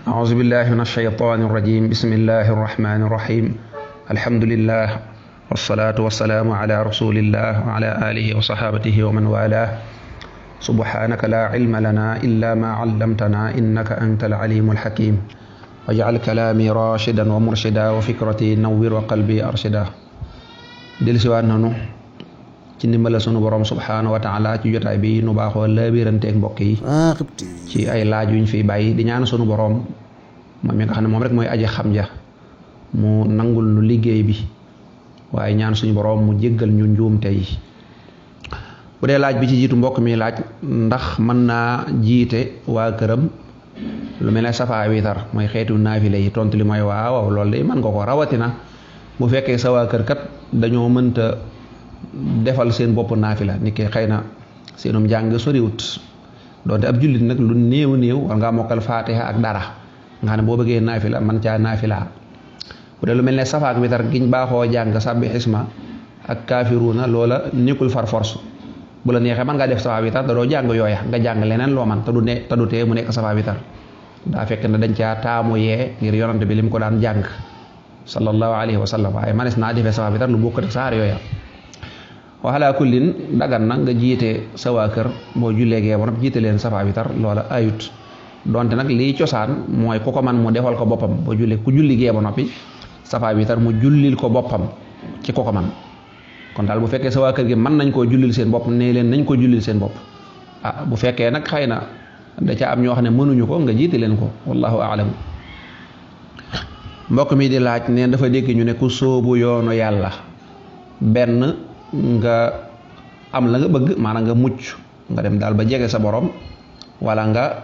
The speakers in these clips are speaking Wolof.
أعوذ بالله من الشيطان الرجيم بسم الله الرحمن الرحيم الحمد لله والصلاة والسلام على رسول الله وعلى آله وصحابته ومن والاه سبحانك لا علم لنا إلا ما علمتنا إنك أنت العليم الحكيم واجعل كلامي راشدا ومرشدا وفكرتي نور وقلبي أرشدا dellusiwaat nanu ci ndimbal sunu borom subhanahu wa taala ci jotaay bi nu baaxoo laabiranteeg mbokk yi ci ay laaj yuñ fi bàyyi di ñaan sunu borom moom mi nga xam ne moom rek mooy aji xam ja mu nangul nu liggéey bi waaye ñaan suñu borom mu jéggal ñu njuumte yi. bu dee laaj bi ci jiitu mbokk mi laaj ndax mën naa jiite waa këram lu mel ne safa witar mooy xeetu naafile yi tontu li mooy waaw loolu de mën nga ko rawatina bu fekkee sa waa kër kat dañoo mënta defal seen bopp naafila ni ki xëy na seenum jàng soriwut doonte ab jullit nag lu néew war ngaa mokkal faatiha ak dara nga xam ne boo bëggee naafila man caa naafila bu dee lu mel ne safa ak witar giñ baaxoo jàng sabbi xisma ak kaafiruuna loola nekkul far force bu la neexee man ngaa def safa witar da doo jàng yooya nga jàng leneen loo man te du tee mu nekk safa witar daa fekk ne dañ caa taamu yee ngir yonante bi lim ko daan jàng sallallahu alayhi wa sallam waaye manes naa defee safa witar lu bokk ak saar yooya waxalaa kullin dagan na nga jiite sa waa kër boo jullee gee ba noppi jiite leen safa witar loola ayut donte nag lii cosaan mooy ku ko man mu defal ko boppam boo jullee ku julli gee ba noppi safa witar mu jullil ko boppam ci ko man kon daal bu fekkee sa waa kër gi mën nañ koo jullil seen bopp nee leen nañ ko jullil seen bopp bu fekkee nag xëy na da ca am ñoo xam ne mënuñu ko nga jiite leen ko wallahu a'lam. mbokk mi di laaj neen dafa dégg ñu ne ku sóobu yoonu yàlla benn nga am la nga bëgg maanaam nga mucc nga dem daal ba jege sa borom wala nga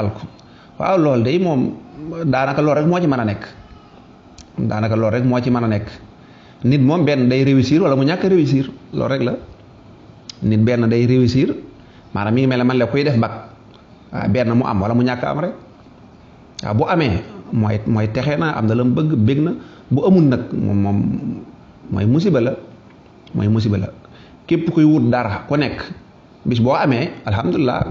alku waaw loolu day moom daanaka loolu rek moo ci mën a nekk nit moom benn day réussir wala mu ñàkk réussir loolu rek la nit benn day réussir maanaam mi ngi mel ne man la kuy def bac waaw benn mu am wala mu ñàkk am rek waaw bu amee mooy texe na am na la mu bëgg bég na bu amul nag moom mooy musiba la képp kuy wut dara ku nekk bis boo amee alhamdulilah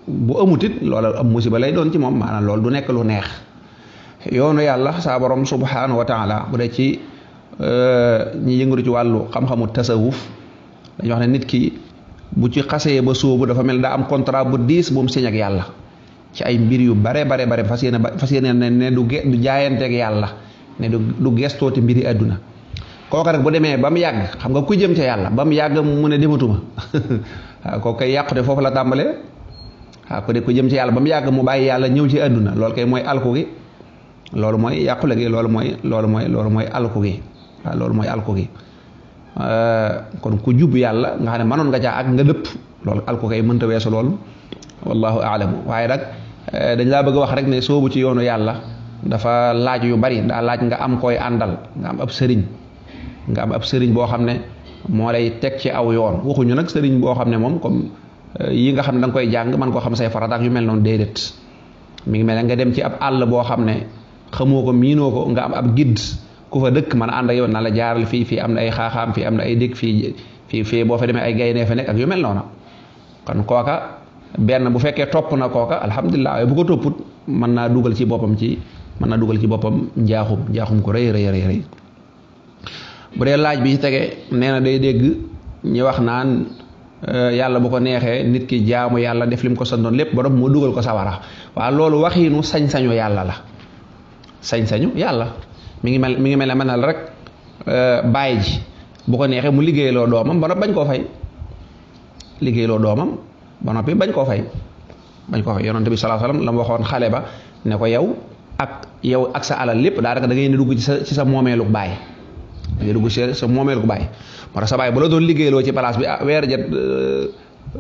bu amut it loola am musiba lay doon ci moom maanaam loolu du nekk lu neex. yoonu yàlla saa borom subhanahu wa taala bu dee ci ñi yëngatu ci wàllu xam-xamu tasawuf dañuy wax ne nit ki bu ci xasee ba sóobu dafa mel daa am contrat bu diis bu mu signé ak yàlla ci ay mbir yu bare fas yéene ne du jaayanteeg yàlla ne du gestooti mbiri àdduna kooka rek bu demee ba mu yàgg xam nga ku jëm ca yàlla ba mu yàgg mu ne dematuma waaw kooku kay yàqute foofu la tàmbalee waaw ku jëm ca yàlla ba mu yàgg mu bàyyi yàlla ñëw ci àdduna loolu kay mooy alku gi loolu mooy yàqule gi loolu mooy alku gi waaw loolu mooy alku gi kon ku jub yàlla nga xam ne mënoon nga caa ak nga dëpp loolu alku kay mënta weesu loolu wallahu a'lamu waaye nag dañ laa bëgg a wax rek ne soobu ci yoonu yàlla dafa laaj yu bari daa laaj nga am koy àndal nga am ab sëriñ boo xam ne moo lay teg ci aw yoon waxuñu nag sëriñ boo xam ne moom comme yi nga xam ne da nga koy jàng man koo xam say farata ak yu mel noonu déedéet mi ngi mel ne nga dem ci ab àll boo xam ne xamoo ko miinoo ko nga am ab guide ku fa dëkk mën a ànd ak yow na la jaaral fii am na ay xaaxaam fii am na ay dëkk fii boo fa demee ay gaynde fa nekk ak yu mel noonu kon kooka benn bu fekkee topp na kooka alhamdulilah waaye bu ko topput mën naa dugal ci boppam njaaxum ko rëy bu dee laaj bi ci tege nee na day dégg ñi wax naan yàlla bu ko neexee nit ki jaamu yàlla def lim ko santoon lépp ba moo dugal ko sawara waaw loolu waxiinu sañ-sañu yàlla la sañ-sañu yàlla mi ngi mel ne mënal rek bàyyi ji bu ko neexee mu liggéeyloo doomam ba noppi bañ koo fay yonent bi sallallahu alayhi wasallam la mu waxoon xale ba ne ko yow ak sa alal lépp daanaka da ngay ne dugg ci sa moomeelu baay da ngay dugg ci sa moomeelu baay moo tax sa baay bu la doon liggéeyloo ci place bi weer jet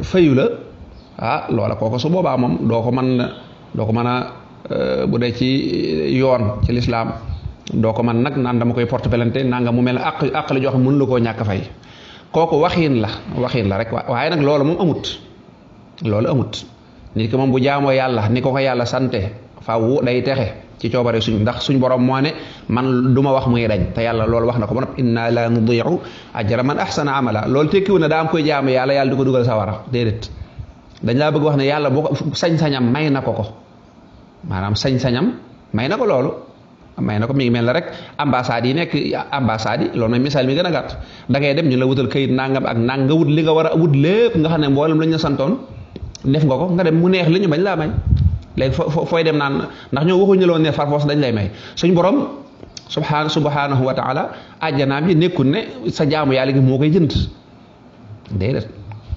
fayu la loola kooku su boobaa moom doo ko mën a bu dee ci yoon ci lislaam doo ko mën nag naan dama koy porte plainte nanga mu mel ne àq la joo xam mënu la koo ñàkk fay kooku waxiin la rek waaye nag loolu moom amut nit ki moom bu jaamoo yàlla ni ko yàlla sante faaw day texe ci coobare ndax suñ borom moo ne man du ma wax muy dañ te yàlla loolu wax na ko ba noppi inna la nudi'u ajra man ahsana amala loolu tekkiwu ne daa am koy jaamu yàlla di ko dugal sawara déedéet dañ laa bëgg wax ne yàlla boo ko sañ-sañam may na ko maanaam sañ-sañam may na ko loolu may na ko mi ngi mel ne rek ambassade yi nekk ambassade yi loolu mooy misaal mi gën a gàtt da ngay dem ñu la wutal kayit nangam ak nang nga wut li nga war a wut lépp nga xam ne mboolem lañ la santoon def nga ko nga dem mu neex li ñu bañ laa may léegi fooy dem naan ndax ñoo waxuñu la woon ne farfoos dañ lay may suñ borom subhanahu wa taala àjjanaam yi nekkul ne sa jaamu yàlla gi moo koy jënd déedéet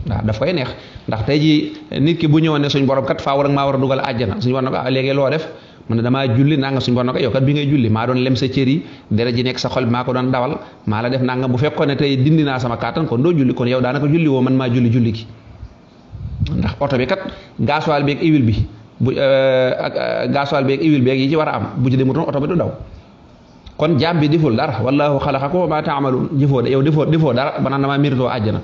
waaw daf koy neex ndax tey jii nit ki bu ñëwoon ne suñ borom kat faaw rek maa war a dugal àjjana suñu war na ko léegi loo def mu ne damaa julli nanga suñu borom na ko yow kat bi ngay julli maa doon lem sa cër yi deret ji nekk sa xol bi maa ko doon dawal maa la def nanga bu fekkoon ne tey dindi naa sama kàttan kon doo julli kon yow daanaka julli woo man maa julli gi ndax oto bi kat gasoil beeg huile bi bu gasoil beeg huile beeg yi ci war a am bu ci demutoon oto bi du daw kon jaam bi deful dara wallahu xalaqakum wa ma taamaluun yow defoo dara ba naan damaa méritoo àjjana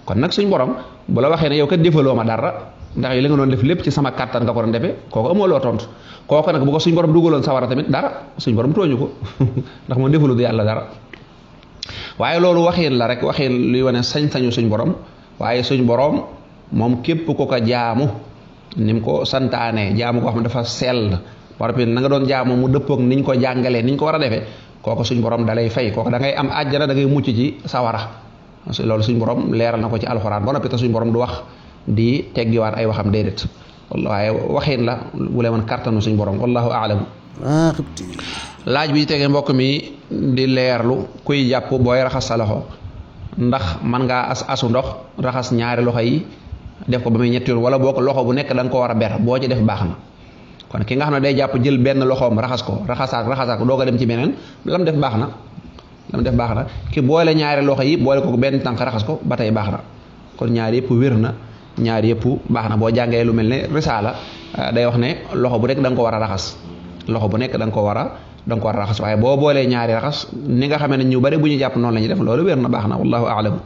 kon nag suñ borom bu la waxee ne yow kat defaloo ma dara ndax li nga doon def lépp ci sama kàttan nga ko doon defee kooku amoo loo tontu kooku nag bu ko suñ borom dugaloon sawara tamit dara suñ borom tooñu ko ndax moom defalu du yàlla dara waaye loolu waxin la rek waxin luy wane sañ-sañu suñ borom waaye suñ borom moom képp ko ko jaamu ni mu ko santaane jaamu ko xam ne dafa sell war na nga doon jaamu mu dëppoog niñ ko jàngalee niñ ko war a defee kooku suñ borom da lay fay kooku da ngay am àjjana da ngay mucc ci sawara loolu suñ borom leeral na ko ci alxuraan ba noppi te suñ borom du wax di teggiwaat ay waxam déedéet waaye waxin la bu leen mën kartanu suñ borom wallahu aalam laaj bi tegee mbokk mi di leerlu kuy jàpp booy raxas sa loxo ndax man ngaa asu ndox raxas ñaari loxo yi def ko ba muy ñetti yoon wala boo ko loxo bu nekk da nga ko war a ber boo ci def baax na kon ki nga xam ne day jàpp jël benn loxoom raxas ko raxasaak doo ko dem ci beneen lam def baax na ki boole ñaari loxo yi boole ko benn tànk raxas ko ba tey baax na kon ñaari yëpp wér na ñaari yëpp baax na boo jàngee lu mel ne risaala day wax ne loxo bu nekk da nga ko war a raxas loxo bu nekk da nga ko war a raxas waaye boo boolee ñaari raxas ni nga xamee ne ñu bari bu ñu jàpp noonu la ñuy def loolu wér na baax na wallahu aalam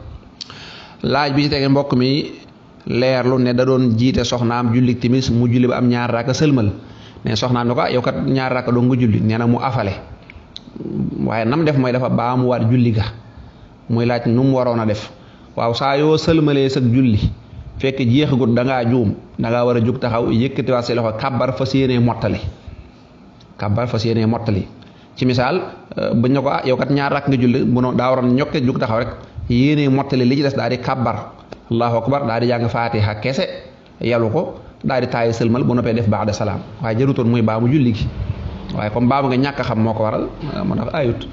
laaj bi ci tege mbokk mi leerlu ne da doon jiite soxnaam julli timis mu julli ba am ñaar raaka sëlmal ne soxnaam ne ko yow kat ñaar raaka doo nga julli nee na mu afale waaye nam def mooy dafa baamuwaat julli ga muy laaj nu mu waroon a def waaw saa yoo sëlmalee sag julli fekk jeexagut da ngaa juum da ngaa war a jóg taxaw yëkkatiwaat say loxo kàbbar fas yéenee mottali ci misaal buñ ne ko yow kat ñaar raak nga julli bu daa waroon ñokke jóg taxaw rek yéenee mottali li ci des daal di kàbbar allahu akbar daal di jàng faatiha kese yalu ko daal di taayi sëlmal bu noppee def ba'da salaam waaye jarutoon muy baamu julli gi waaye comme baamu nga ñàkk xam moo ko waral moo tax ayut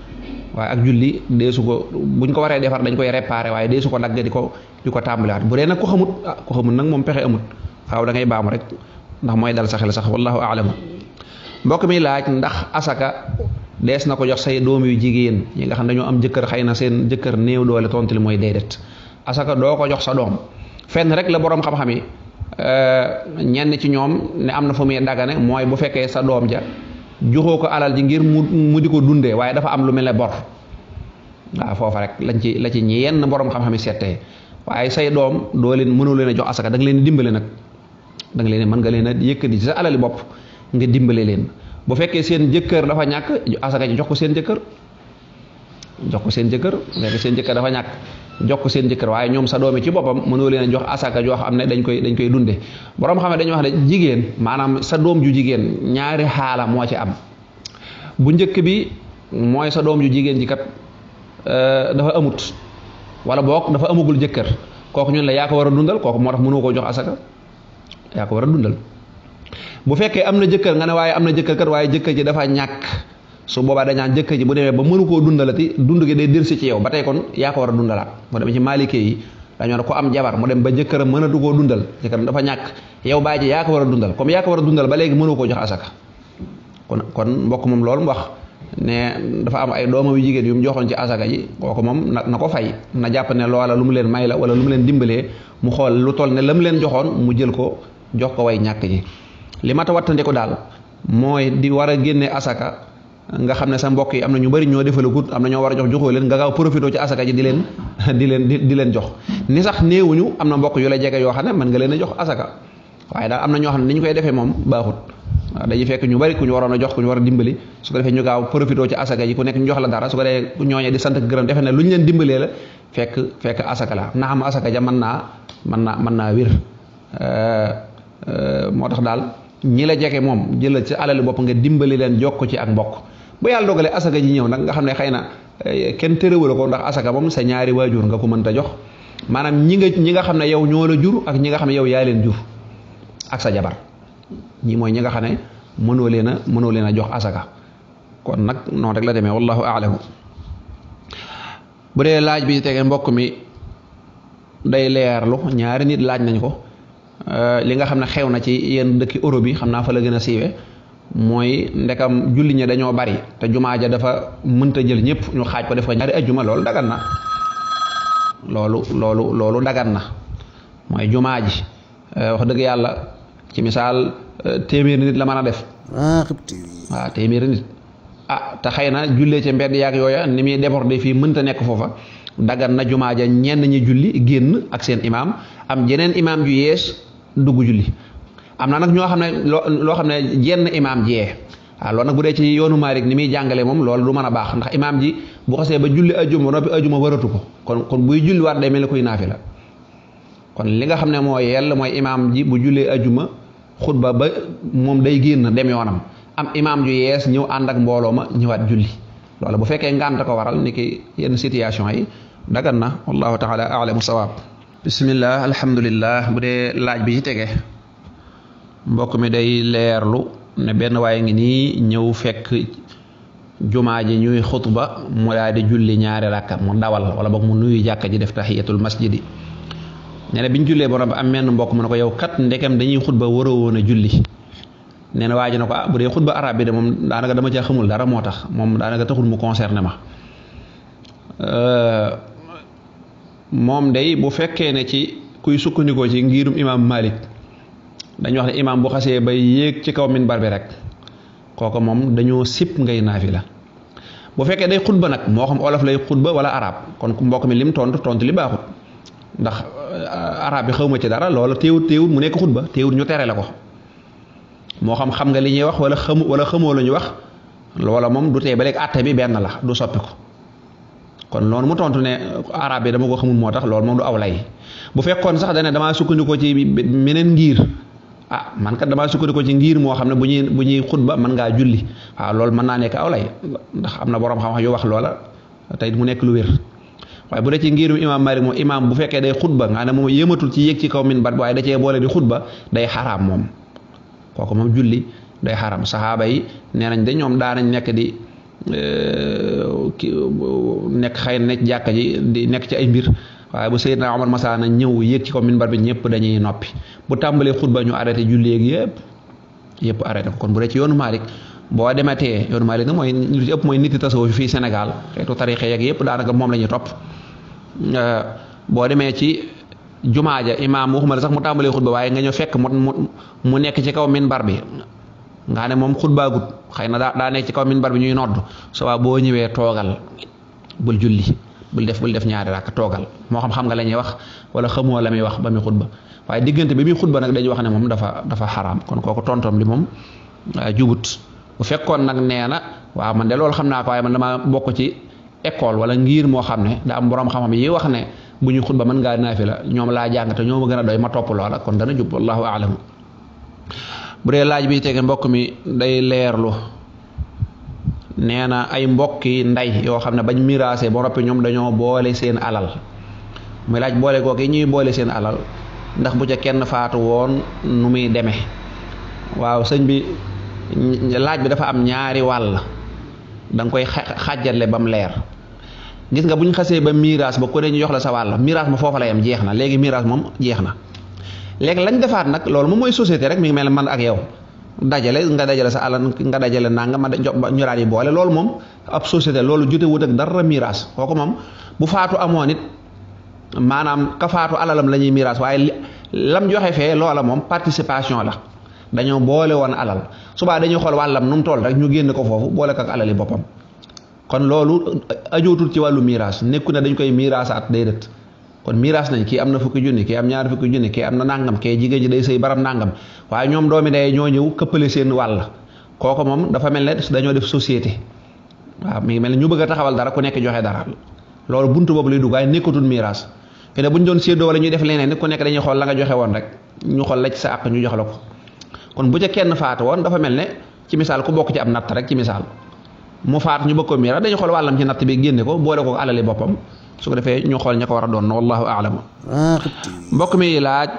waaye ak julli deesu ko buñ ko waree defar dañ koy réparer waaye deesu ko dagg di ko tàmbaliwaat bu dee nag ko xamut nag moom pexe amut xaw da ngay baamu rek ndax mooy dal sa xel sax wallahu a'lam mbokk mi laaj ndax asaka dees na ko jox say doom yu jigéen yi nga xam dañoo am jëkkër xëy na seen jëkkër néew doole tontu li mooy déedéet asaka doo ko jox sa doom fenn rek la boroom xam-xam yi ñenn ci ñoom ne am na fu muy dagane mooy bu fekkee sa doom ja joxoo ko alal ji ngir mu di ko dundee waaye dafa am lu mel ne bor waaw foofa rek la ci ñi yenn boroom xam-xam yi settee waaye say doom doo leen mënoo leen a jox asaka da nga leen di dimbale nag da nga leen mën nga leen a yëkkati ci sa alali bopp nga dimbale leen bu fekkee seen jëkkër dafa ñàkk asaka ji jox ko seen jëkkër léegi seen jëkkër dafa ñàkk jox ko seen jëkkër waaye ñoom sa doomi ci boppam mënoo leen a jox asaka joo xam ne dañ koy dunde boroom xam ne dañuy wax ne jigéen maanaam sa doom ju jigéen ñaari xaala moo ci am bu njëkk bi mooy sa doom ju jigéen ji kat dafa amut wala boog dafa amagul jëkkër kooku ñun la yaa ko war a dundal kooku moo tax mënoo koo jox asaka yaa ko war a dundal bu fekkee am na jëkkër nga ne waaye am na jëkkër kat waaye jëkkër ji dafa ñàkk su boobaa dañaan jëkkër ji bu demee ba mënu koo dundalati dund gi day dirsi ci yow ba tey kon yaa ko war a dundalaat moo demee ci maalikee yi dañoo ne ko am jabar mu dem ba jëkkëram mënatu koo dundal jëkkëram dafa ñàkk yow baay ji yaa ko war a dundal comme yaa ko war a dundal ba léegi mënu koo jox asaka kon mbokk moom loolu mu wax ne dafa am ay doomam yu jigéen yu mu joxoon ci asaka ji kooku moom na ko fay na jàpp ne loola lu mu leen may la wala lu mu leen dimbalee mu xool lu toll ne la mu leen joxoon mu jël ko jox ko way ñàkk ji li mat a wattandiku daal mooy di war a génne asaka nga xam ne sa mbokk yi am na ñu bari ñoo defalagut am na ñoo war a joxoo leen nga gaaw profité ci asaka ji di leen jox ni sax néewuñu am na mbokk yu la jege yoo xam ne mën nga leen a jox asaka waaye daal am na ñoo xam ne ni ñu koy defee moom baaxut waaw dañuy fekk ñu bari ku ñu waroon a jox ku ñu war a dimbali su ko defee ñu gaaw profité ci asaka ji ku nekk ñu jox la dara su ko defee ñooñee di sant ak gërëm defe ne lu ñu leen dimbalee la fekk asaka la na am asaka ja mën naa wér moo tax daal ñi la jege moom jëlal ci alali bopp nga dimbali leen jokk ci ak mbokk bu yàlla dogalee asaka ji ñëw nag nga xam ne xëy na kenn tërëwala ko ndax asaka moom sa ñaari waajur nga ko mënta jox maanaam ñi nga xam ne yow ñoo la jur ak ñi nga xam ne yow yaa leen jur ak sa jabar ñi mooy ñi nga xam ne mënoo leen a jox asaka kon nag noonu rek la demee wallahu a'lam. bu dee laaj bi tege mbokk mi day leerlu ñaari nit laaj nañ ko li nga xam ne xew na ci yenn dëkki Europe yi xam naa fa la gën a siiwe mooy ndekam julli ña dañoo bari te jumaa ja dafa mënta jël ñëpp ñu xaaj ko def ko ñaari ajjuma loolu dagan na loolu dagan na mooy jumaa ji wax dëgg yàlla ci misaal téeméeri nit la mën a def waaw téeméeri nit te xëy na jullee ci mbedd yaag yooya ni muy débordé fii mënta nekk foofa dagan na jumaa ja ñenn ñi julli génn ak seen imaam am jeneen imaam ju yees dugg julli am na nag ñoo xam ne loo xam ne jenn imaam jiyee waaw loolu nag bu dee ci yoonu Maalik ni muy jàngale moom loolu du mën a baax ndax imaam ji bu xasee ba julli ajjuma noppi ajjuma waratu ko kon buy julli waat day mel ni kuy naafila kon li nga xam ne moo yell mooy imaam ji bu jullee ajjuma xutba ba moom day génn dem yoonam am imaam ju yees ñëw ànd ak mbooloo ma ñëwaat julli loolu bu fekkee ngànt ko waral ni ki yenn situation yi dagan na wallahu taala a'lamu sawaab. bismillah alhamdulillah bu dee laaj bi ci tege mbokk mi day leerlu ne benn waaye ngi nii ñëw fekk jumaa ji ñuy xutba mu daal di julli ñaari rakka mu dawal wala boog mu nuyu jàkka ji def tahiyatul masjidi nee na biñ jullee borom ba am menn mbokk mu ne ko yow kat ndekam dañuy xutba waroo woon a julli nee na waa ji ne ko bu dee xutba arab bi de moom daanaka dama caa xamul dara moo tax moom daanaka taxul mu concerné ma moom day bu fekkee ne ci kuy sukkandikoo ci ngirum imaam Malik dañu wax ne imaam bu xasee bay yéeg ci kaw minbar bi rek kooku moom dañoo sip ngay naafila bu fekkee day xutba nag moo xam olof lay xutba wala arab kon mbokk mi lim tontu li baaxut ndax arab bi xawma ci dara loola teewut mu nekk xutba teewut ñu tere la ko moo xam nga li ñuy wax wala xamoo la ñu wax loola moom du tee ba léegi àtte bi benn la du soppi ko kon loolu mu tontu ne arab bi dama ko xamul moo tax loolu moom du aw lay bu fekkoon sax dane damaa sukkandikoo ci meneen ngir man kat damaa sukkandikoo ci ngir moo xam ne bu ñuy xutba mën ngaa julli waaw loolu mën naa nekk aw lay ndax am na borom xam-xam yu wax loola tey mu nekk lu wér waaye bu dee ci ngirum imaam Malik moom imaam bu fekkee day xutba nga ne moom yëmatul ci yéeg ci kaw minbar waaye da cee boole di xutba day xaraam moom kooku moom julli day xaram saxaaba yi nee nañ de ñoom daanañ nekk di nekk xëy na nekk jàkka ji di nekk ci ay mbir waaye bu Seydina Omar masaana ñëw yéeg ci kaw minbar bi ñëpp dañuy noppi bu tàmbalee xutba ñu arrêté julli ak yëpp arrêté ko kon bu dee ci yoonu Malik boo dematee yoonu Malik nag mooy lu ci ëpp mooy nit tasawuf fii Sénégal xeetu tarixe yeeg yëpp daanaka moom la ñuy topp boo demee ci jumaa ja imaam waxuma la sax mu tàmbalee xutba waaye nga ñëw fekk mu nekk ci kaw minbar bi nga ne moom xutbaagut xëy na daa nekk ci kaw minbar bi ñuy nodd soo boo ñëwee toogal bul julli bul def ñaari rakk toogal moo xam nga la ñuy wax wala xamoo la muy wax ba muy xutba waaye diggante bi muy xutba nag dañuy wax ne moom dafa xaraam kon kooku tontom li moom jubut bu fekkoon nag nee na waaw man de loolu xam naa ko waaye man dama bokk ci école wala ngir moo xam ne daa am borom xam-xam yi wax ne bu ñuy xutba mën ngaa naafila ñoom laa jàng te ñoo ma gën a doy ma topp loola kon dana jub wallahu a'lam. bu dee laaj bi tege mbokk mi day leerlu nee na ay mbokki nday yoo xam ne bañ miraase ba noppi ñoom dañoo boole seen alal muy laaj boole googu ñuy boole seen alal ndax bu ca kenn faatu woon nu muy demee waaw sëñ bi laaj bi dafa am ñaari wàll da nga koy xàjjale ba mu leer gis nga bu ñu xasee ba miraas ba ko ne ñu jox la sa wàll miraas ma foofa la yam jeex na léegi miraas moom jeex na léegi lañ defaat nag loolu moom mooy société rek mi ngi mel man ak yow nga dajale sa alal nga dajale nanga ma ñu daal di boole loolu moom ab société loolu jote wut ak dara miraas kooku moom bu faatu amoon it maanaam ka faatu alalam la ñuy miraas waaye lam joxe fee loola moom participation la dañoo boole woon alal subaa dañuy xool wàllam nu mu toll rek ñu génn ko foofu boole ko ak alali boppam kon loolu ajootul ci wàllu miraas nekku ne dañ koy miraasaat déedéet kon miraas nañ kii am na fukki junni kii am ñaari fukki junni kii am na nangam kii jigéen ji day sëy barab nangam waaye ñoom doomi day ñoo ñëw këppale seen wàll kooku moom dafa mel ne dañoo def société waaw mi ngi mel ne ñu bëgg a taxawal dara ku nekk joxe dara loolu buntu boobu lay dugg waaye nekkatul miraas fi ne bu ñu doon séddoo wala ñuy def leneen ni ku nekk dañuy xool la nga joxe woon rek ñu xool la ci sa àq ñu jox la ko kon bu ca kenn faatu woon dafa mel ne ci misaal ku bokk ci am natt rek ci misaal mu faatu ñu bëgg ko miira dañu xool wàllam ci natt bi génne ko boole ko alali boppam su ko defee ñu xool ña ko war a doon wallahu a'lam. mbokk mi laaj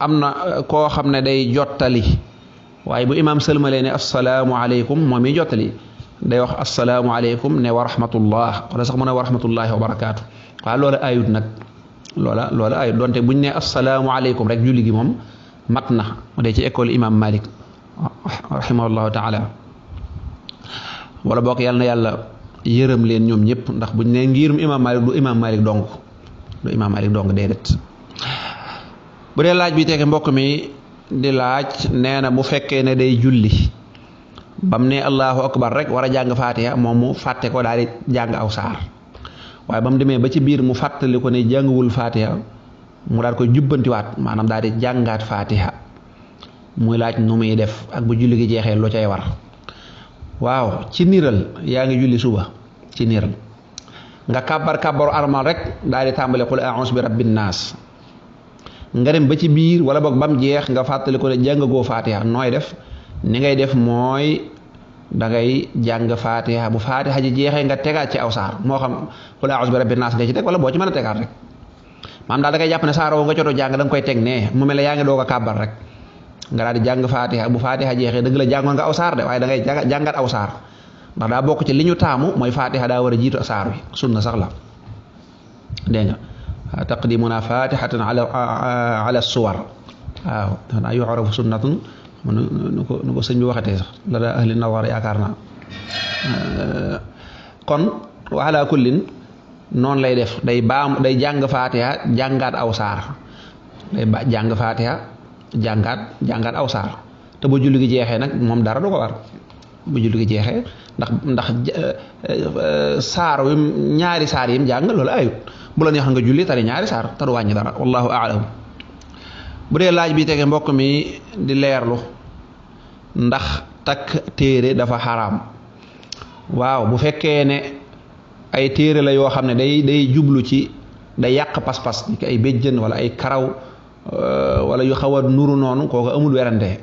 am na koo xam ne day jottali waaye bu imaam sëlmalee ne assalaamu aleykum moom mi jottali day wax assalaamu aleykum ne wa rahmatullah wala sax mu ne wa rahmatullahi wa barakaatu waaw loola ayut nag loola ayut donte buñ ne assalaamu aleykum rek julli gi moom mat na mu dee ci école imam Malik rahimahullahu taala wala bokk yàlla na yàlla yërëm leen ñoom ñëpp ndax buñ ne ngirum imam Malik du imam Malik dong déedéet. bu dee laaj bi teke mbokk mi di laaj nee na bu fekkee ne day julli bam ne allahu akbar rek war a jàng faatiha moom mu fàtte ko daal di jàng aw saar waaye ba mu demee ba ci biir mu fàttali ko ne jànguwul faatiha mu daal koy jubbantiwaat maanaam daal di jàngaat faatiha muy laaj nu muy def ak bu julli gi jeexee lu cay war. waaw ci niiral yaa ngi julli suba ci niiral nga kàbbaru armal rek daal di tàmbale qul a'uuzu bi rabbin naas nga dem ba ci biir wala boog bam jeex nga fàttali ko ne jàngagoo faatiha nooy def ni ngay def mooy dangay jàng faatiha bu faatiha ji jeexee nga tegaat ci aw saar moo xam qul a'uuzu bi rabbin naas nga ci teg wala boo ci mën a tegaat rek maanaam daal da ngay jàpp ne saar woo nga cotoo jàng da nga koy teg ne mu mel ne yaa ngi doog a kàbbar rek nga daal di jàng faatiha bu faatiha jeexee dëgg la jàngoon nga aw saar de waaye da ngay jàngat aw saar ndax daa bokk ci li ñu taamu mooy faatiha daa war a jiitu saar wi sunna sax la dégg nga taqdimuna fatihatan ala suwar waaw xanaa yu'rafu sunnatun nu ko sëñ bi waxatee sax la daa ahli nawar yaakaar naa kon wa ala kullin noonu lay def day jàng faatiha jàngaat aw saar jàng faatiha jàngaat aw saar te bu julli gi jeexee nag moom dara du ko war bu julli gi jeexee ndax saar wi ñaari saar yim jàng loolu ayut bu la neexoon nga julli tari ñaari saar te du wàññi dara wallahu a'lam. bu dee laaj bi tege mbokk mi di leerlu ndax takk téere dafa xaraam waaw bu fekkee ne ay téere la yoo xam ne day jublu ci day yàq pas-pas ni ay béjjën wala ay karaw wala yu xaw a nuru noonu kooku amul werante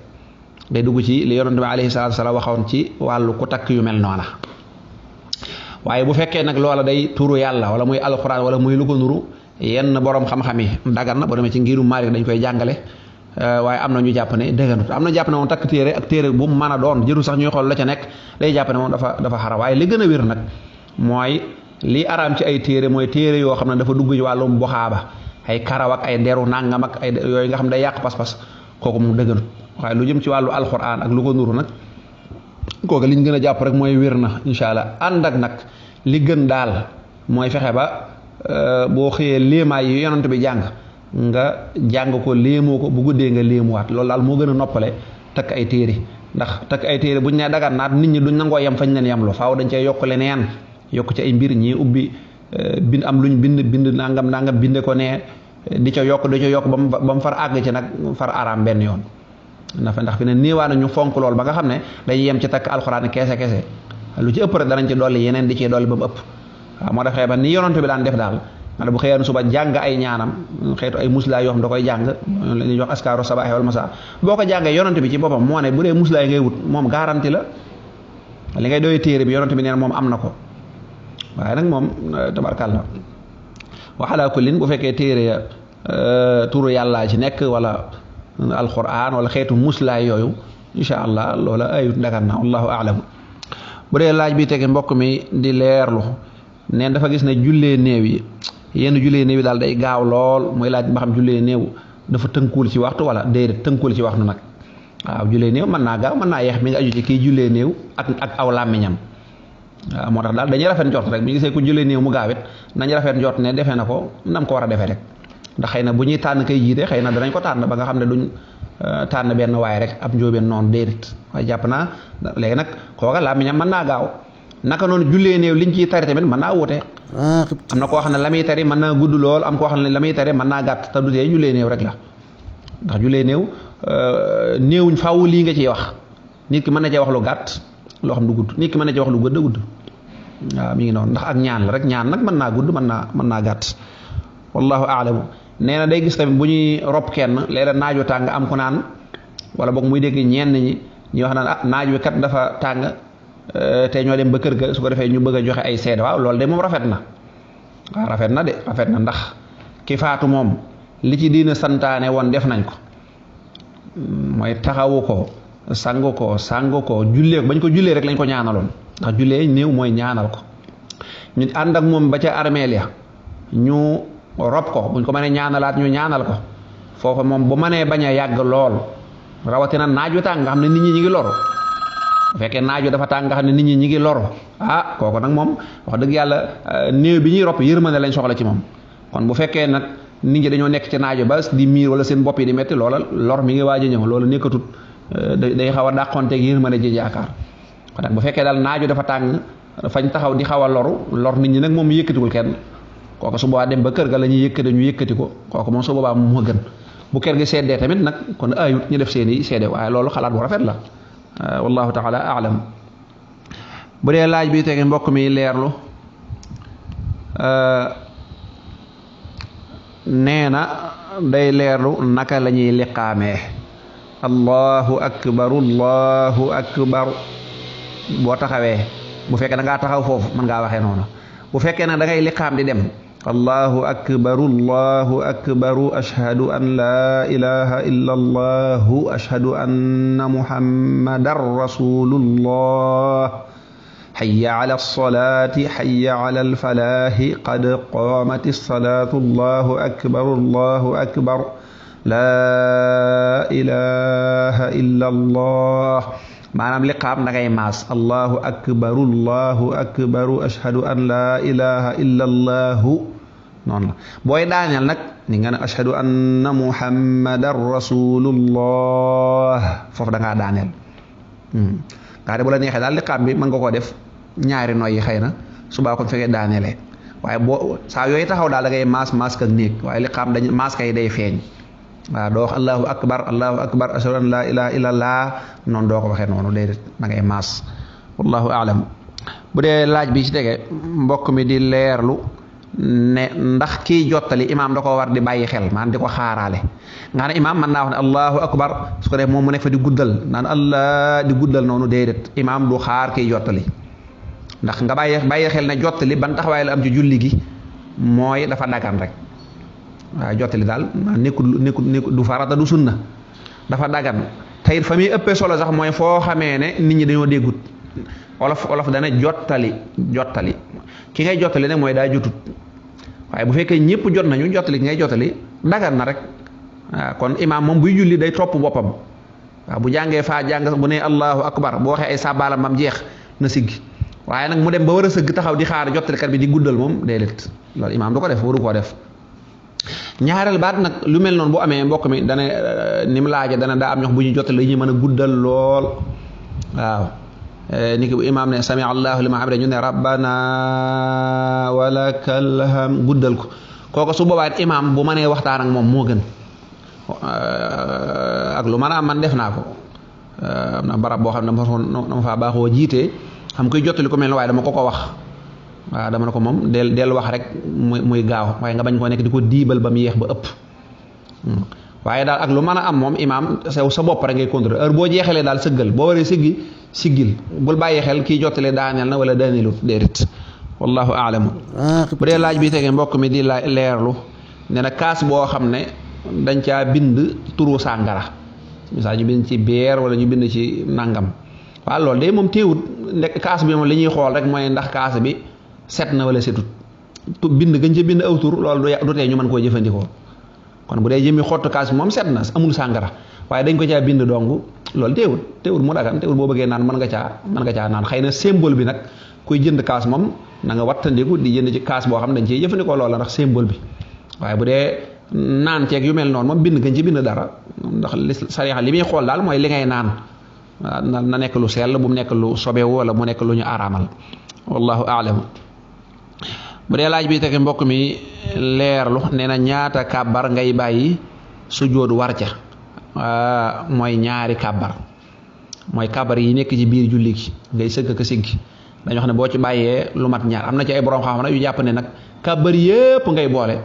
day dugg ci li yonent bi alayhi salaatu wasalaam waxoon ci wàllu ku takk yu mel noona waaye bu fekkee nag loola day turu yàlla wala muy alxuraan wala muy lu ko nuru yenn borom xam-xam yi dagan na boo demee ci ngirum Maalik dañ koy jàngale waaye am na ñu jàpp ne dëgganut am na jàpp ne moom takk téere ak téere bu mu mën a doon jëru sax ñuy xool la ca nekk day jàpp ne moom dafa xara waaye li gën a wér nag mooy lii araam ci ay téere mooy téere yoo xam ne dafa dugg ci wàllum boxaaba ay karaw ak ay deru nangam ak ay yooyu nga xam ne day yàq pas-pas kooku moom dëgganut waaye lu jëm ci wàllu alxuraan ak lu ko nuru nag kooku liñ gën a jàpp rek mooy wér na incha allah ànd ak nag li gën daal mooy fexe ba boo xëyee léemaay yi yonent bi jàng nga jàng ko léemoo ko bu guddee nga léemuwaat loolu daal moo gën a noppale takk ay téere ndax takk ay téere buñ ne dagan naat nit ñi duñ nangoo yem fañ leen yemloo faaw dañ cey yokk leneen yokk ci ay mbir ñii ubbi bind am luñ bind nangam binde ko ne di ca yokk ba mu far àgg ci nag far araam benn yoon ndax fi ne néewaa na ñu fonk lool ba nga xam ne dañuy yem ci takk alxuraan kese lu ci ëpp rek danañ ci dolli yeneen di ci dolli ba mu ëpp waaw moo tax ba ni yonent bi daan def daal nga bu xëyoon suba jàng ay ñaanam xeetu ay muslaa yoo xam da koy jàng la ñuy wax askaaru sabaax wal masa boo ko jàngee yonent bi ci boppam moo ne bu dee muslaa ngay wut moom garanti la li ngay doy téere bi yonent bi neen moom am na ko waaye nag moom tabarkàlla wa ala kullin bu fekkee téere ya turu yàllaa ci nekk wala alquran wala xeetu muslaay yooyu incha allah loola ayut dagan na wallahu a'lam. bu dee laaj bi tege mbokk mi di leerlu neen dafa gis ne jullee néew yi yenn jullee néew yi daal day gaaw lool mooy laaj ba xam jullee néew dafa tënkuwul ci waxtu wala déedéet tënkuwul ci waxtu nag waaw jullee néew mën naa gaaw mën naa yeex mi nga aju ci kii jullee néew ak aw làmmiñam waaw moo tax daal dañuy rafet njort rek bu ñu gisee ku jullee néew mu gaawit nañ rafet njort ne defee na ko nam ko war a defee rek ndax xëy na bu ñuy tànn kay jiite xëy na danañ ko tànn ba nga xam ne duñ tànn benn waaye rek ab njóobeen noonu déedéet waaye jàpp naa léegi nag kooka làmmiñam mën naa gaaw naka noonu jullee néew liñ ciy tari tamit mën naa wute am na koo xam ne la muy tari mën naa gudd lool am koo xam ne la muy tari mën naa gàtt te du tee jullee néew rek la ndax jullee néew néewuñ faaw lii nga ciy wax nit ki mën na cee wax lu gàtt loo xam du gudd nit ki mën na cee wax lu gudd waaw mi ngi noonu ndax ak ñaan la rek ñaan nag mën naa gudd mën naa gàtt wallahu a'lamu. nee na day gis tamit bu ñuy rob kenn léeg-léeg naaju tàng am ku naan wala boog muy dégg ñenn ñi wax naan naaj wi kat dafa tàng te ñoo dem ba kër ga su ko defee ñu bëgg a joxe ay seede waaw loolu de moom rafet na waaw rafet na de rafet na ndax ki faatu moom li ci diina santaane woon def nañ ko mooy taxawu ko sangu ko jullee ko bañ ko jullee rek lañ ko ñaanaloon ndax jullee néew mooy ñaanal ko ñu ànd ak moom ba ca armeel ya ñu rob ko buñ ko mënee ñaanalaat ñu ñaanal ko foofa moom bu mënee bañ a yàgg lool rawatina naaju tàng nga xam ne nit ñi ñi ngi loro bu fekkee naaju dafa tàng nga xam ne nit ñi ñi ngi loro kooku nag moom wax dëgg yàlla néew bi ñuy rob yërmande lañ soxla ci moom kon bu fekkee nag nit ñi dañoo nekk ci naaju ba di miir wala seen bopp yi di metti loola lor mi ngi waaj a ñëw loolu nekkatut day xaw a dàqonteeg yërmande ji yaakaar kon nag bu fekkee daal naaju dafa tàng fañ taxaw di xaw a lor nit ñi nag moom yëkkatiwul kenn kooku su boobaa dem ba kër ga la ñuy yëkkati ñu yëkkati ko kooku moom su boobaa moo gën bu kër gi seddee tamit nag kon ayut ñu def seeni seede waaye loolu xalaat bu rafet la wallahu taala aalam. bu dee laaj bi tege mbokk mi leerlu nee na day leerlu naka la ñuy liqaamee allahu akbar boo taxawee bu fekkee da ngaa taxaw foofu mën ngaa waxee noonu bu fekkee nag da ngay liqaam di dem allahu akbaru ashhadu an laa ilaha illa allahu ashhadu anna muhammadan rasulullah hayya ala alsalati hayya ala alfalahi qad qaamati alsalatu allahu akbar laa ilaha illa allah maanaam liqaam da ngay maas allahu akbaru ashhadu an laa ilaha illa allahu noonu la booy daaneel nag ni nga ne ashhadu anna muhammadan rasulullah foofu da ngaa daaneel ngaa de bu la neexee daal liqaam bi mën nga koo def ñaari noyyi xëy na subaa ko fekkee daaneele waaye boo saa yooyu taxaw daal da ngay maas ak néeg waaye liqaam dañ maas kay day feeñ waaw doo wax allahu akbar ashhadu an laa ilaha illa allah noonu doo ko waxee noonu déedéet da ngay maas wallahu aalam. bu dee laaj bi ci tege mbokk mi di leerlu ne ndax kiy jottali imaam da ko war di bàyyi xel maanaam di ko xaaraale nga ne imaam mën naa wax ne allahu akbar su ko def moom mu nekk fa di guddal naan allah di guddal noonu déedéet imaam du xaar kiy jottali ndax nga bàyyi xel ne jottali ban taxawaay la am ci julli gi mooy dafa dagan rek waaw jottali daal nekkul du farata du sunna dafa dagan tayit fa muy ëppee solo sax mooy foo xamee ne nit ñi dañoo déggut olof dana jottali ki ngay jottali nag mooy daa jotut waaye bu fekkee ñëpp jot nañu jottali ki ngay jottali dagan na rek waaw kon imaam moom buy julli day topp boppam waaw bu jàngee faa jàng bu ne allahu akbar bu waxee ay sàbbaalam bam jeex na siggi waaye nag mu dem ba war a sëgg taxaw di xaar jottalikat bi di guddal moom déedéet loolu imaam du ko def waru koo def. ñaareel baat nag lu mel noonu bu amee mbokk mi dana ni mu laaje dana daa am ñox bu ñu jottali ñu mën a guddal lool waaw ni ki bu imaam ne sami allahu liman hamida ñu ne rabbana walakal ham guddal ko kooku su boobaa imaam bu mënee waxtaan ak moom moo gën ak lu mën a am man def naa ko am na barab boo xam ne dama faa baaxoo jiitee xam koy jottali ko mel ne waaye dama ko wax waaw dama ne ko moom del wax rek muy gaaw waaye nga bañ koo nekk di ko diibal ba mu yéex ba ëpp waaye daal ak lu mën a am moom imaam sa bopp rek ngay contrôler heure boo jeexalee daal sëggal boo waree siggil bul bàyyi xel kii jottalee daaneel na wala daaneelut déedéet wallahu aalamu. bu dee laaj bi tege mbokk mi di leerlu ne na kaas boo xam ne dañ caa bind turu sàngara misaal ñu bind ci beer wala ñu bind ci nangam waaw loolu de moom téewut nekk kaas bi moom li ñuy xool rek mooy ndax kaas bi set na wala setut bind gañ ca bind aw tur loolu du tee ñu mën koo jëfandikoo kon bu dee jëmi xottu kaas bi moom set na amul sàngara waaye dañ ko caa bind dong loolu teewut mu dagan teewut boo bëggee naan mën nga caa naan xëy na symbole bi nag kuy jënd kaas moom na nga wattandiku di jënd ci kaas boo xam dañ ciy jëfandikoo loola ndax symbole bi waaye bu dee naan ceeg yu mel noonu moom bind gañ ci bind dara ndax sariya li muy xool daal mooy li ngay naan na nekk lu sell bu mu nekk lu sobewu wala mu nekk lu ñu araamal wallahu aalam. bu dee laaj bi tege mbokk mi leerlu nee na ñaata kàbbar ngay bàyyi sujjóot war ca mooy ñaari kàbbar mooy kàbbar yi nekk ci biir julli gi ngay sëgg ka siggi dañu wax ne boo ci bàyyee lu mat ñaar am na ci ay borom xam-xam nag yu jàpp ne nag kàbbar yépp ngay boole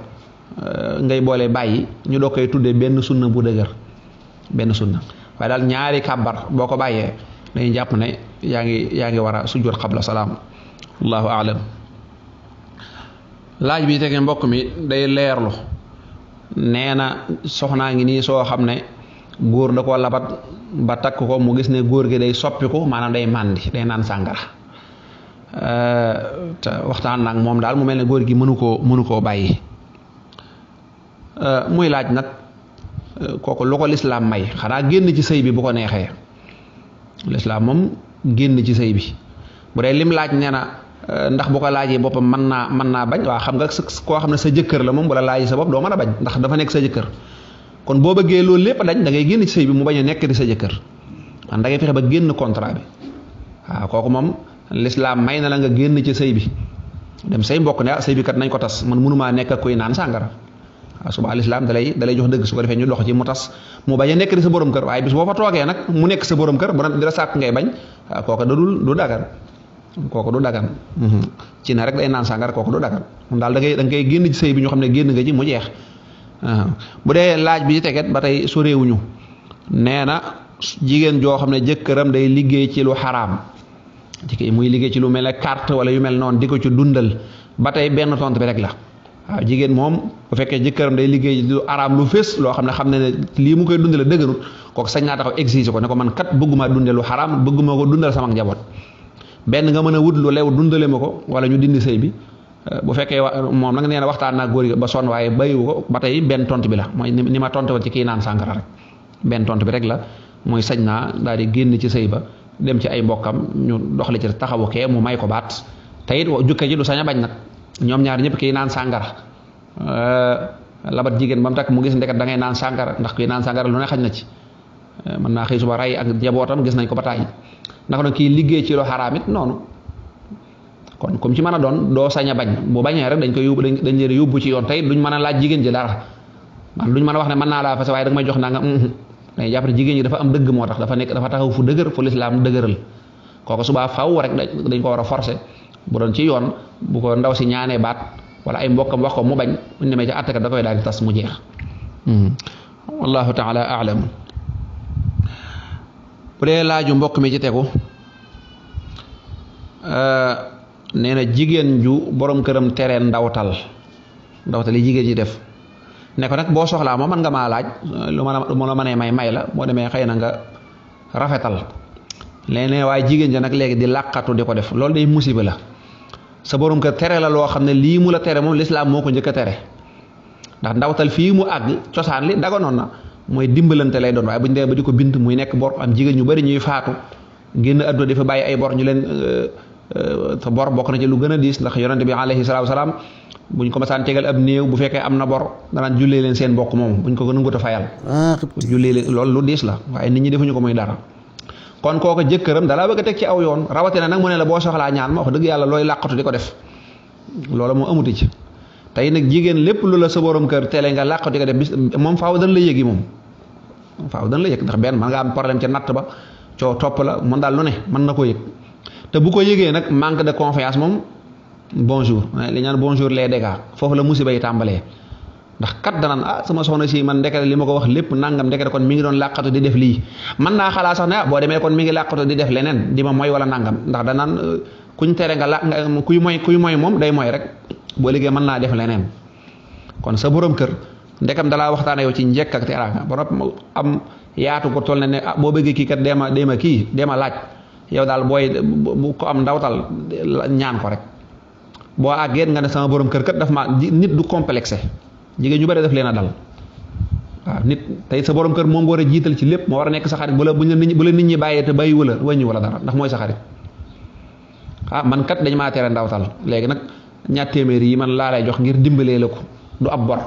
ngay boole bàyyi ñu doo koy tuddee benn sunna bu dëgër benn sunna waaye daal ñaari kàbbar boo ko bàyyee dañuy jàpp ne yaa ngi war a sujjóot qabla salaam allahu aalam. laaj bi tege mbokk mi day leerlu nee na soxnaa ngi nii soo xam ne góor da koo labat ba takk ko mu gis ne góor gi day soppiku maanaam day màndi day naan sàngara te waxtaan nag moom daal mu mel ne góor gi mënu koo bàyyi muy laaj nag kooku lu ko lislaam may xanaa génn ci sëy bi bu ko neexee lislaam moom génn ci sëy bi bu dee lim laaj nee na ndax bu ko laajee boppam mën naa bañ waa xam nga koo xam ne sa jëkkër la moom bu la laajee sa bopp doo mën a bañ ndax dafa nekk sa jëkkër kon boo bëggee loolu lépp dañ da ngay génn ci sëy bi mu bañ a nekk di sa jëkkër man da ngay fexe ba génn contrat bi waaw kooku moom lislaam may na la nga génn ci sëy bi dem say mbokk ne sëy bi kat nañ ko tas man mënumaa nekk ak kuy naan sàngara waaw suba lislaam dalay jox dëgg su ko defee ñu dox ci mu tas mu bañ a nekk di sa borom kër waaye bis boo fa toogee nag mu nekk sa borom kër bu di la sàkk ngay bañ waaw kooku du dagan kooku du dagan ci na rek day naan sàngara kooku du dagan moom daal da ngay génn ci sëy bi ñu xam ne génn nga ci mu jeex bu dee laaj bi ci teget ba tey soréewuñu nee na jigéen joo xam ne jëkkëram day liggéey ci lu xaraam muy liggéey ci lu mel ne carte wala yu mel noonu di ko ci dundal ba tey benn tontu bi rek la waaw jigéen moom bu fekkee jëkkëram day liggéey lu araam lu fés loo xam ne ne lii mu koy dundale dëgganut kooku sañ naa taxaw exiger ko ne ko man kat bëgguma dundal lu xaraam bëgguma ko dundal sama njaboot benn nga mën a wut lu lew dundale ma ko wala ñu dindi sëy bi bu fekkee moom nag nee na waxtaan naa góor gi ba sonn waaye bàyyiwu ko ba tey benn tontu bi la mooy ni ma tontu woon ci kii naan sàngara rek benn tontu bi rek la mooy sañ naa daal di génn ci sëy ba dem ci ay mbokkam ñu doxali ci taxawu kee mu may ko baat te it jukke ji du sañ a bañ nag ñoom ñaar ñëpp kii naan sàngara labat jigéen ba mu takk mu gis ndeket da ngay naan sàngara ndax kii naan sàngara lu ne xaj na ci mën naa xëy suba rey ak njabootam gis nañ ko ba tàyyi ndax nag kii liggéey ci lu xaraam it noonu kon comme ci mën a doon doo sañ a bañ bu bañee rek dañ koy yóbbu dañ leen yóbbu ci yoon tey duñ mën a laaj jigéen ji dara man duñ mën a wax ne mën naa laa fase waaye da nga may jox naa nga dañuy jàpp ne jigéen ñi dafa am dëgg moo tax dafa taxaw fu dëgër fu lislaam dëgëral kooku subaa faw rek dañ ko war a forcer bu doon ci yoon bu ko ndaw si ñaanee baat wala ay mbokkam wax ko mu bañ bu ñu demee ci àttekat da koy daal di tas mu jeex wallahu taala aalam. bu dee laaju mbokk mi ci tegu nee na jigéen ju borom këram tere ndawtal yi jigéen ji def ne ko nag boo soxlaa ma mën nga maa laaj lu ma la mënee may la boo demee xëy na nga rafetal léeg-léeg waaye jigéen ja nag léegi di làqatu di ko def loolu day musiba la sa borom kër tere la loo xam ne lii mu la tere moom lislaam moo ko njëkk a tere ndax ndawtal fii mu àgg cosaan li daganoon na mooy dimbalante lay doon waaye bu ñu demee ba di ko bind muy nekk bor am jigéen ñu bari ñuy faatu génn àdduna dafa bàyyi ay bor ñu leen sa bor bokk na ci lu gën a diis ndax yonente bi alayhi salaatu wasalaam buñ ko masaan tegal ab néew bu fekkee am na bor danaan jullee leen seen bokk moom buñ ko nangut a fayal jullee leen loolu lu diis la waaye nit ñi defuñu ko muy dara kon kooku jëkkëram dalaa bëgg a teg ci aw yoon rawatina nag mu ne la boo soxlaa ñaan ma wax dëgg yàlla looy làqatu di ko def loolu moo amuti ci tey nag jigéen lépp lu la sa borom kër tele nga làqatu di ko def bis moom faaw dañ la yëgi moom faaw dañ la yëg ndax benn man nga am problème ca natt ba coo topp la mën daal lu ne mën na ko yëg te bu ko yëgee nag manque de confiance moom bonjour li ñaan bonjour les dégâts foofu la musiba yi tàmbalee ndax kat danaan sama soxna si man ndekete li ma ko wax lépp nangam ndekete kon mi ngi doon làqatu di def lii mën naa xalaat sax ne boo demee kon mi ngi làqatu di def leneen di ma mooy wala nangam ndax danaan kuñ tere nga kuy mooy moom day mooy rek boo liggéey mën naa def leneen kon sa borom kër ndekam dalaa waxtaane yow ci njëkk ak teraanga ba noppi am yaatu ko toll ne boo bëggee kii kat deema laaj yow daal booy bu ko am ndawtal ñaan ko rek boo àggee nga ne sama borom kër kat daf ma nit du complexé jigéen ñu bari def leen a dal waaw nit tey sa borom kër moom nga war a jiital ci lépp moo war a nekk sa xarit bu la nit ñi bàyyee te bàyyi wala wàññi wala dara ndax mooy sa xarit man kat dañ maa tere ndawtal léegi nag ñaar téeméer yi man laa lay jox ngir dimbalee la ko du ab bor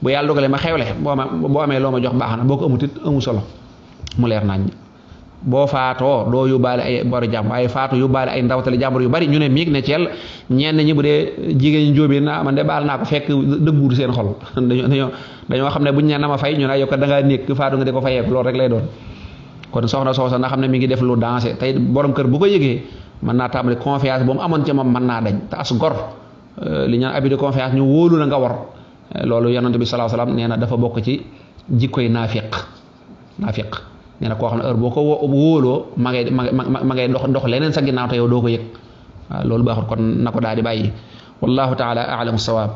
bu yàlla dogalee ma xewle boo amee loo ma jox baax na boo ko amut it amu solo mu leer nañ boo faatoo doo yóbbaale ay bori jàmm ay faatu yóbbaale ay ndawtali jàmbur yu bari ñu ne miig ne ceel ñenn ñi bu dee jigéen ñi njóobee man de baal naa ko fekk dëgguur seen xol dañoo xam ne buñ ne na ma fay ñu ne yow kat da ngaa nekk faatu nga di ko fayeeku loolu rek lay doon kon soxna soosa na xam ne mi ngi def lu dansé tey borom kër bu ko yëgee mën naa tàmbali confiance ba mu amoon ca moom mën naa dañ te as gor li ñaan abus de confiance ñu wóolu la nga war loolu yonent bi sallallahu alayhi wasallam nee na dafa bokk ci jikkoy naafiq nee na koo xam ne heure boo ko wóoloo ma ngay dox leneen sa ginnaaw te yow doo ko yëg waaw loolu baaxul kon na ko daal di bàyyi wallahu taala a'lamu sawaab